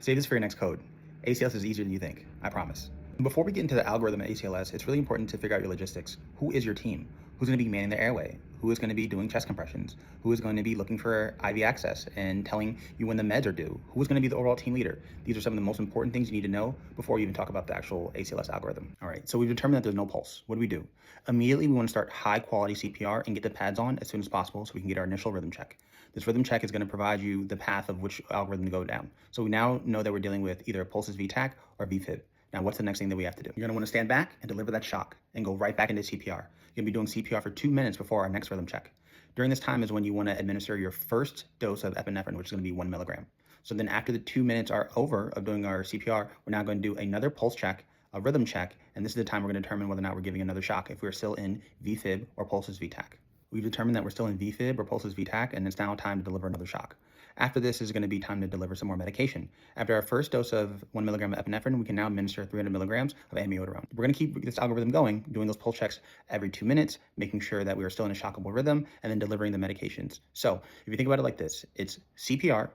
Save this for your next code. ACLS is easier than you think, I promise. Before we get into the algorithm at ACLS, it's really important to figure out your logistics. Who is your team? Who's going to be manning the airway? Who is going to be doing chest compressions? Who is going to be looking for IV access and telling you when the meds are due? Who is going to be the overall team leader? These are some of the most important things you need to know before you even talk about the actual ACLS algorithm. All right, so we've determined that there's no pulse. What do? Immediately, we want to start high quality CPR and get the pads on as soon as possible so we can get our initial rhythm check. This rhythm check is going to provide you the path of which algorithm to go down. So we now know that we're dealing with either a Pulseless VTAC or Vfib. Now, what's the next thing that we have to do? You're going to want to stand back and deliver that shock and go right back into CPR. You're going to be doing CPR for 2 minutes before our next rhythm check. During this time is when you want to administer your first dose of epinephrine, which is going to be 1 milligram. So then after the 2 minutes are over of doing our CPR, we're now going to do another pulse check, a rhythm check, and this is the time we're going to determine whether or not we're giving another shock, if we're still in Vfib or Pulseless VTAC. We've determined that we're still in Vfib or Pulseless VTAC, and it's now time to deliver another shock. After this is going to be time to deliver some more medication. After our first dose of 1 milligram of epinephrine, we can now administer 300 milligrams of amiodarone. We're going to keep this algorithm going, doing those pulse checks every 2 minutes, making sure that we are still in a shockable rhythm, and then delivering the medications. So if you think about it like this, it's CPR,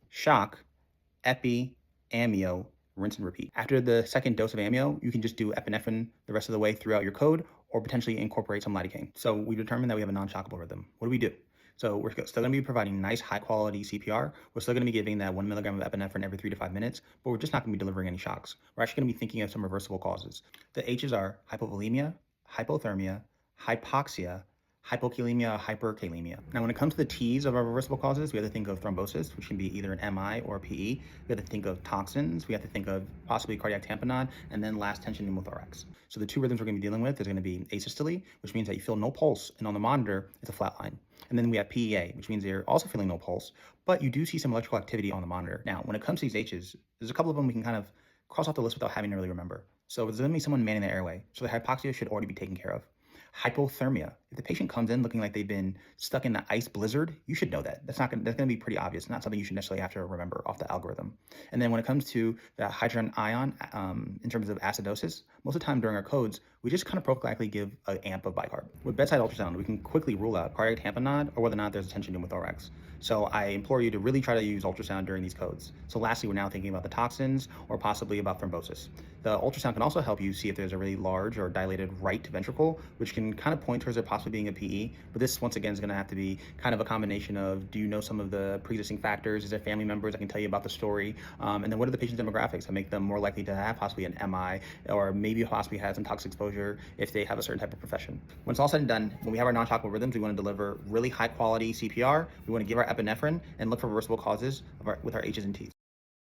shock, epi, amio, rinse and repeat. After the second dose of amio, you can just do epinephrine the rest of the way throughout your code, or potentially incorporate some lidocaine. So we determined that we have a non-shockable rhythm. What do? So we're still going to be providing nice, high-quality CPR. We're still going to be giving that 1 milligram of epinephrine every 3 to 5 minutes, but we're just not going to be delivering any shocks. We're actually going to be thinking of some reversible causes. The H's are hypovolemia, hypothermia, hypoxia, hypokalemia, hyperkalemia. Now, when it comes to the T's of our reversible causes, we have to think of thrombosis, which can be either an MI or a PE. We have to think of toxins. We have to think of possibly cardiac tamponade, and then last tension pneumothorax. So the two rhythms we're going to be dealing with is going to be asystole, which means that you feel no pulse, and on the monitor, it's a flat line. And then we have PEA, which means you're also feeling no pulse, but you do see some electrical activity on the monitor. Now, when it comes to these H's, there's a couple of them we can kind of cross off the list without having to really remember. So there's going to be someone manning the airway. So the hypoxia should already be taken care of. Hypothermia. If the patient comes in looking like they've been stuck in the ice blizzard, you should know that. That's going to be pretty obvious. Not something you should necessarily have to remember off the algorithm. And then when it comes to the hydrogen ion, in terms of acidosis, most of the time during our codes, we just kind of prophylactically give an amp of bicarb. With bedside ultrasound, we can quickly rule out cardiac tamponade or whether or not there's a tension pneumothorax. So I implore you to really try to use ultrasound during these codes. So lastly, we're now thinking about the toxins or possibly about thrombosis. The ultrasound can also help you see if there's a really large or dilated right ventricle, which can kind of point towards there possibly being a PE. But this, once again, is going to have to be kind of a combination of, do you know some of the pre-existing factors? Is there family members that can tell you about the story? And then what are the patient's demographics that make them more likely to have possibly an MI or maybe possibly have some toxic exposure if they have a certain type of profession? When it's all said and done, when we have our non-shockable rhythms, we want to deliver really high quality CPR. We want to give our epinephrine and look for reversible causes with our H's and T's.